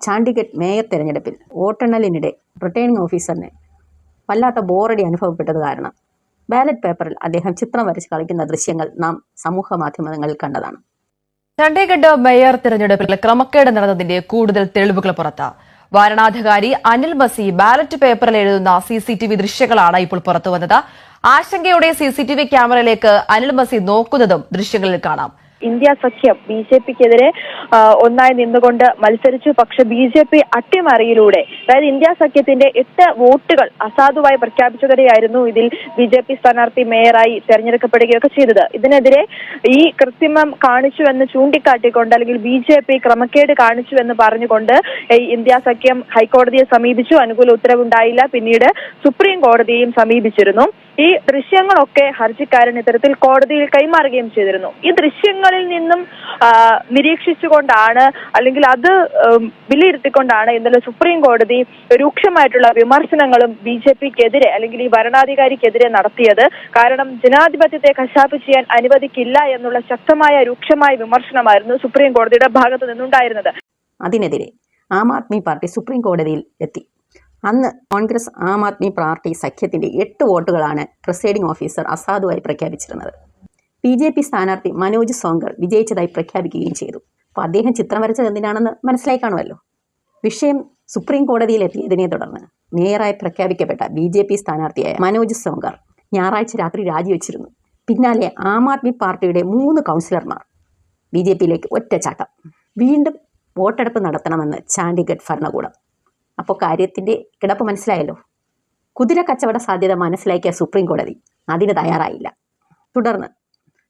Chandigarh mayor തെരഞ്ഞെടുപ്പിൽ വോട്ടെണ്ണലിനിടെ returning ഓഫീസറിന് വല്ലാത്ത ബോറടി അനുഭവപ്പെട്ടത് കാരണം ബാലറ്റ് പേപ്പറിൽ അദ്ദേഹം ചിത്രം വരച്ച് കളിക്കുന്ന ദൃശ്യങ്ങൾ നാം സമൂഹ മാധ്യമങ്ങളിൽ കണ്ടതാണ്. ചണ്ഡീഗഡ് മേയർ തെരഞ്ഞെടുപ്പിൽ ക്രമക്കേട് നടന്നതിന്റെ കൂടുതൽ തെളിവുകൾ പുറത്ത്. വരണാധികാരി അനിൽ മസി ബാലറ്റ് പേപ്പറിൽ എഴുതുന്ന CCTV ദൃശ്യങ്ങളാണ് ഇപ്പോൾ പുറത്തുവന്നത്. ആശങ്കയോടെ CCTV ക്യാമറയിലേക്ക് അനിൽ മസി നോക്കുന്നതും ദൃശ്യങ്ങളിൽ കാണാം. ഇന്ത്യ സഖ്യം BJPക്കെതിരെ ഒന്നായി നിന്നുകൊണ്ട് മത്സരിച്ചു. പക്ഷെ BJP അട്ടിമറിയിലൂടെ, അതായത് ഇന്ത്യ സഖ്യത്തിന്റെ 8 വോട്ടുകൾ അസാധുവായി പ്രഖ്യാപിച്ചതോടെയായിരുന്നു ഇതിൽ BJP സ്ഥാനാർത്ഥി മേയറായി തെരഞ്ഞെടുക്കപ്പെടുകയൊക്കെ ചെയ്തത്. ഇതിനെതിരെ ഈ കൃത്രിമം കാണിച്ചുവെന്ന് ചൂണ്ടിക്കാട്ടിക്കൊണ്ട്, അല്ലെങ്കിൽ BJP ക്രമക്കേട് കാണിച്ചുവെന്ന് പറഞ്ഞുകൊണ്ട് ഇന്ത്യ സഖ്യം ഹൈക്കോടതിയെ സമീപിച്ചു. അനുകൂല ഉത്തരവുണ്ടായില്ല. പിന്നീട് സുപ്രീം കോടതിയെയും സമീപിച്ചിരുന്നു. ഈ ദൃശ്യങ്ങളൊക്കെ ഹർജിക്കാരൻ ഇത്തരത്തിൽ കോടതിയിൽ കൈമാറുകയും ചെയ്തിരുന്നു. ഈ ദൃശ്യങ്ങളിൽ നിന്നും നിരീക്ഷിച്ചുകൊണ്ടാണ്, അല്ലെങ്കിൽ അത് വിലയിരുത്തിക്കൊണ്ടാണ് ഇന്നലെ സുപ്രീം കോടതി രൂക്ഷമായിട്ടുള്ള വിമർശനങ്ങളും BJPക്കെതിരെ, അല്ലെങ്കിൽ ഈ ഭരണാധികാരിക്കെതിരെ നടത്തിയത്. കാരണം ജനാധിപത്യത്തെ കശാപ്പ് ചെയ്യാൻ അനുവദിക്കില്ല എന്നുള്ള ശക്തമായ രൂക്ഷമായ വിമർശനമായിരുന്നു സുപ്രീം കോടതിയുടെ ഭാഗത്തു നിന്നുണ്ടായിരുന്നത്. അതിനെതിരെ ആം ആദ്മി പാർട്ടി സുപ്രീം കോടതിയിൽ എത്തി. അന്ന് കോൺഗ്രസ് ആം ആദ്മി പാർട്ടി സഖ്യത്തിന്റെ 8 വോട്ടുകളാണ് പ്രിസൈഡിംഗ് ഓഫീസർ അസാധുവായി പ്രഖ്യാപിച്ചിരുന്നത്. BJP സ്ഥാനാർത്ഥി മനോജ് സോങ്കർ വിജയിച്ചതായി പ്രഖ്യാപിക്കുകയും ചെയ്തു. അപ്പോൾ അദ്ദേഹം ചിത്രം വരച്ചത് എന്തിനാണെന്ന് മനസ്സിലായി കാണുമല്ലോ. വിഷയം സുപ്രീം കോടതിയിലെത്തിയതിനെ തുടർന്ന് മേയറായി പ്രഖ്യാപിക്കപ്പെട്ട BJP സ്ഥാനാർത്ഥിയായ മനോജ് സോങ്കർ ഞായറാഴ്ച രാത്രി രാജിവെച്ചിരുന്നു. പിന്നാലെ ആം ആദ്മി പാർട്ടിയുടെ 3 കൗൺസിലർമാർ BJPയിലേക്ക് ഒറ്റച്ചാട്ടം. വീണ്ടും വോട്ടെടുപ്പ് നടത്തണമെന്ന് ചണ്ഡീഗഡ് ഭരണകൂടം. അപ്പോൾ കാര്യത്തിൻ്റെ കിടപ്പ് മനസ്സിലായല്ലോ. കുതിര കച്ചവട സാധ്യത മനസ്സിലാക്കിയ സുപ്രീം കോടതി അതിന് തയ്യാറായില്ല. തുടർന്ന്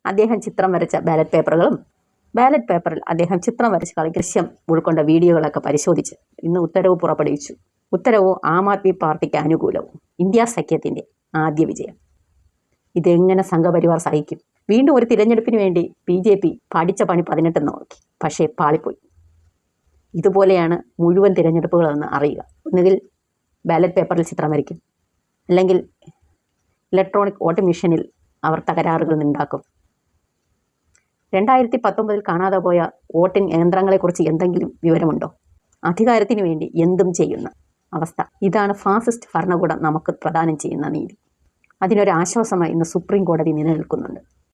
അദ്ദേഹം ചിത്രം വരച്ച ബാലറ്റ് പേപ്പറിൽ അദ്ദേഹം ചിത്രം വരച്ച് കളി ദൃശ്യം ഉൾക്കൊണ്ട വീഡിയോകളൊക്കെ പരിശോധിച്ച് ഇന്ന് ഉത്തരവ് പുറപ്പെടുവിച്ചു. ഉത്തരവ് ആം ആദ്മി പാർട്ടിക്ക് അനുകൂലവും. ഇന്ത്യ സഖ്യത്തിൻ്റെ ആദ്യ വിജയം. ഇതെങ്ങനെ സംഘപരിവാർ സഹിക്കും? വീണ്ടും ഒരു തിരഞ്ഞെടുപ്പിന് വേണ്ടി BJP പഠിച്ച പണി 18 നോക്കി, പക്ഷേ പാളിപ്പോയി. ഇതുപോലെയാണ് മുഴുവൻ തിരഞ്ഞെടുപ്പുകളെന്ന് അറിയുക. ഒന്നുകിൽ ബാലറ്റ് പേപ്പറിൽ ചിത്രം വരയ്ക്കും, അല്ലെങ്കിൽ ഇലക്ട്രോണിക് വോട്ടിംഗ് മെഷീനിൽ അവർ തകരാറുകൾ ഉണ്ടാക്കും. 2019 കാണാതെ പോയ വോട്ടിംഗ് യന്ത്രങ്ങളെക്കുറിച്ച് എന്തെങ്കിലും വിവരമുണ്ടോ? അധികാരത്തിന് വേണ്ടി എന്തും ചെയ്യുന്ന അവസ്ഥ. ഇതാണ് ഫാസിസ്റ്റ് ഭരണകൂടം നമുക്ക് പ്രദാനം ചെയ്യുന്ന നീതി. അതിനൊരു ആശ്വാസമായി ഇന്ന് സുപ്രീം കോടതി നിലനിൽക്കുന്നുണ്ട്.